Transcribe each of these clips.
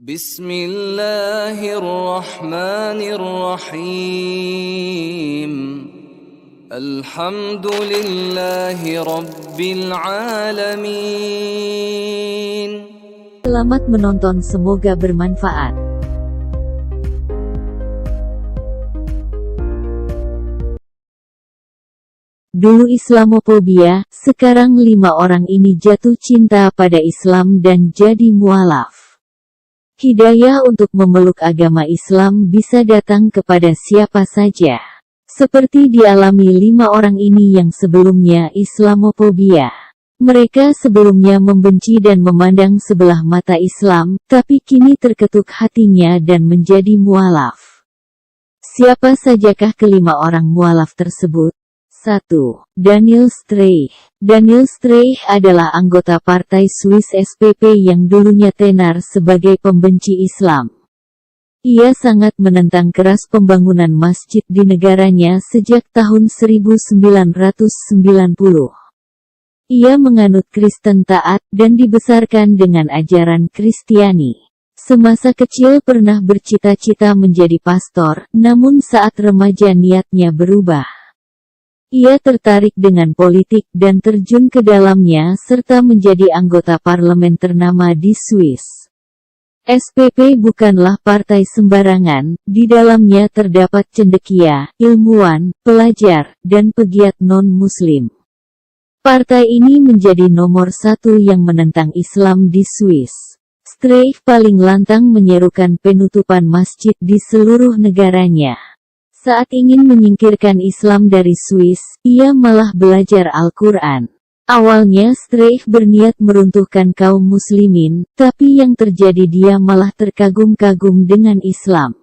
Bismillahirrahmanirrahim. Alhamdulillahi Rabbil Alamin. Selamat menonton, semoga bermanfaat. Dulu Islamofobia, sekarang 5 orang ini jatuh cinta pada Islam dan jadi mualaf. Hidayah untuk memeluk agama Islam bisa datang kepada siapa saja. Seperti dialami 5 orang ini yang sebelumnya Islamofobia. Mereka sebelumnya membenci dan memandang sebelah mata Islam, tapi kini terketuk hatinya dan menjadi mualaf. Siapa sajakah kelima orang mualaf tersebut? 1. Daniel Streich. Daniel Streich adalah anggota partai Swiss SPP yang dulunya tenar sebagai pembenci Islam. Ia sangat menentang keras pembangunan masjid di negaranya sejak tahun 1990. Ia menganut Kristen taat dan dibesarkan dengan ajaran Kristiani. Semasa kecil pernah bercita-cita menjadi pastor, namun saat remaja niatnya berubah. Ia tertarik dengan politik dan terjun ke dalamnya serta menjadi anggota parlemen ternama di Swiss. SPP bukanlah partai sembarangan, di dalamnya terdapat cendekia, ilmuwan, pelajar, dan pegiat non-muslim. Partai ini menjadi nomor 1 yang menentang Islam di Swiss. Streich paling lantang menyerukan penutupan masjid di seluruh negaranya. Saat ingin menyingkirkan Islam dari Swiss, ia malah belajar Al-Quran. Awalnya Streich berniat meruntuhkan kaum muslimin, tapi yang terjadi dia malah terkagum-kagum dengan Islam.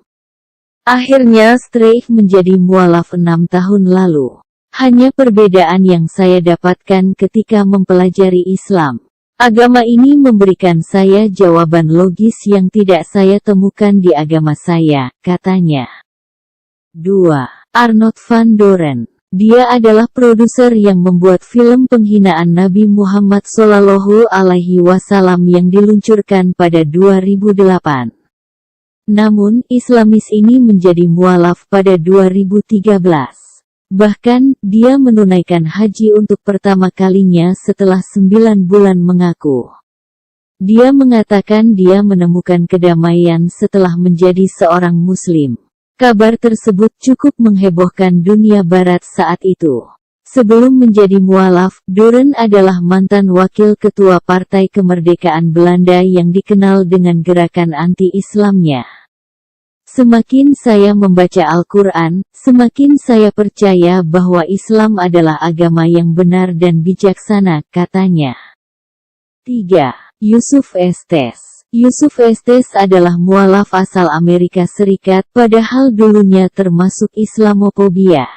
Akhirnya Streich menjadi mualaf 6 tahun lalu. Hanya perbedaan yang saya dapatkan ketika mempelajari Islam. Agama ini memberikan saya jawaban logis yang tidak saya temukan di agama saya, katanya. 2. Arnold van Doren. Dia adalah produser yang membuat film penghinaan Nabi Muhammad SAW yang diluncurkan pada 2008. Namun, Islamis ini menjadi mualaf pada 2013. Bahkan, dia menunaikan haji untuk pertama kalinya setelah 9 bulan mengaku. Dia mengatakan dia menemukan kedamaian setelah menjadi seorang Muslim. Kabar tersebut cukup menghebohkan dunia barat saat itu. Sebelum menjadi mualaf, Doren adalah mantan wakil ketua Partai Kemerdekaan Belanda yang dikenal dengan gerakan anti-Islamnya. Semakin saya membaca Al-Quran, semakin saya percaya bahwa Islam adalah agama yang benar dan bijaksana, katanya. 3. Yusuf Estes. Yusuf Estes adalah mualaf asal Amerika Serikat, padahal dulunya termasuk Islamofobia.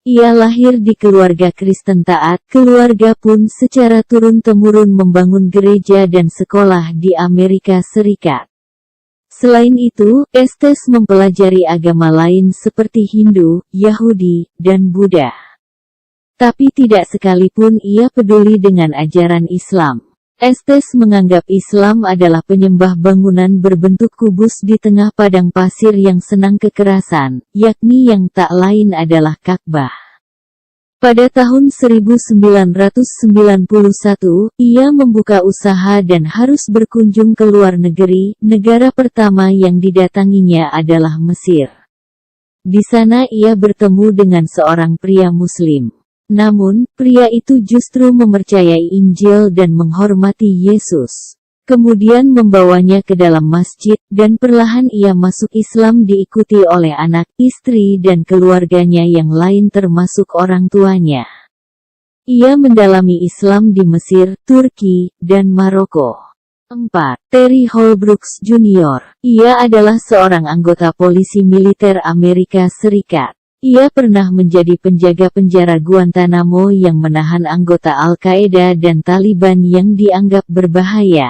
Ia lahir di keluarga Kristen taat, keluarga pun secara turun-temurun membangun gereja dan sekolah di Amerika Serikat. Selain itu, Estes mempelajari agama lain seperti Hindu, Yahudi, dan Buddha. Tapi tidak sekalipun ia peduli dengan ajaran Islam. Estes menganggap Islam adalah penyembah bangunan berbentuk kubus di tengah padang pasir yang senang kekerasan, yakni yang tak lain adalah Ka'bah. Pada tahun 1991, ia membuka usaha dan harus berkunjung ke luar negeri. Negara pertama yang didatanginya adalah Mesir. Di sana ia bertemu dengan seorang pria Muslim. Namun, pria itu justru mempercayai Injil dan menghormati Yesus. Kemudian membawanya ke dalam masjid, dan perlahan ia masuk Islam diikuti oleh anak, istri dan keluarganya yang lain termasuk orang tuanya. Ia mendalami Islam di Mesir, Turki, dan Maroko. 4. Terry Holbrooks Jr. Ia adalah seorang anggota polisi militer Amerika Serikat. Ia pernah menjadi penjaga penjara Guantanamo yang menahan anggota Al-Qaeda dan Taliban yang dianggap berbahaya.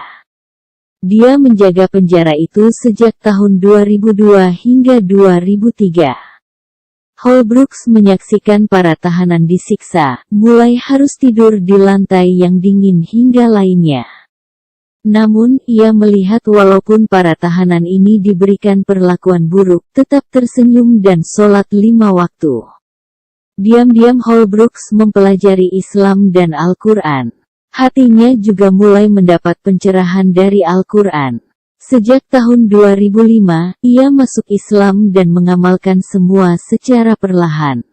Dia menjaga penjara itu sejak tahun 2002 hingga 2003. Holbrooks menyaksikan para tahanan disiksa, mulai harus tidur di lantai yang dingin hingga lainnya. Namun, ia melihat walaupun para tahanan ini diberikan perlakuan buruk, tetap tersenyum dan sholat 5 waktu. Diam-diam Holbrooks mempelajari Islam dan Al-Quran. Hatinya juga mulai mendapat pencerahan dari Al-Quran. Sejak tahun 2005, ia masuk Islam dan mengamalkan semua secara perlahan.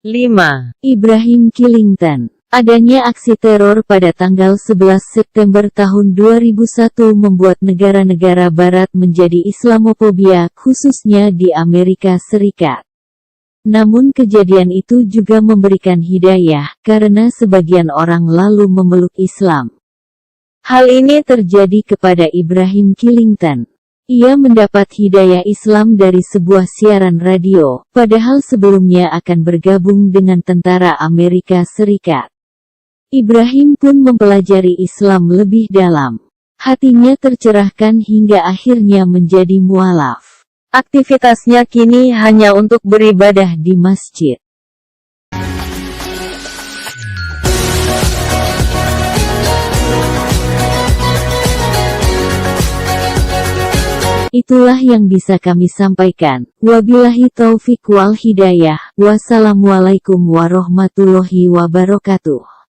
5. Ibrahim Killington. Adanya aksi teror pada tanggal 11 September tahun 2001 membuat negara-negara barat menjadi Islamofobia, khususnya di Amerika Serikat. Namun kejadian itu juga memberikan hidayah, karena sebagian orang lalu memeluk Islam. Hal ini terjadi kepada Ibrahim Killington. Ia mendapat hidayah Islam dari sebuah siaran radio, padahal sebelumnya akan bergabung dengan tentara Amerika Serikat. Ibrahim pun mempelajari Islam lebih dalam. Hatinya tercerahkan hingga akhirnya menjadi mualaf. Aktivitasnya kini hanya untuk beribadah di masjid. Itulah yang bisa kami sampaikan. Wabillahi taufik wal hidayah. Wassalamualaikum warahmatullahi wabarakatuh.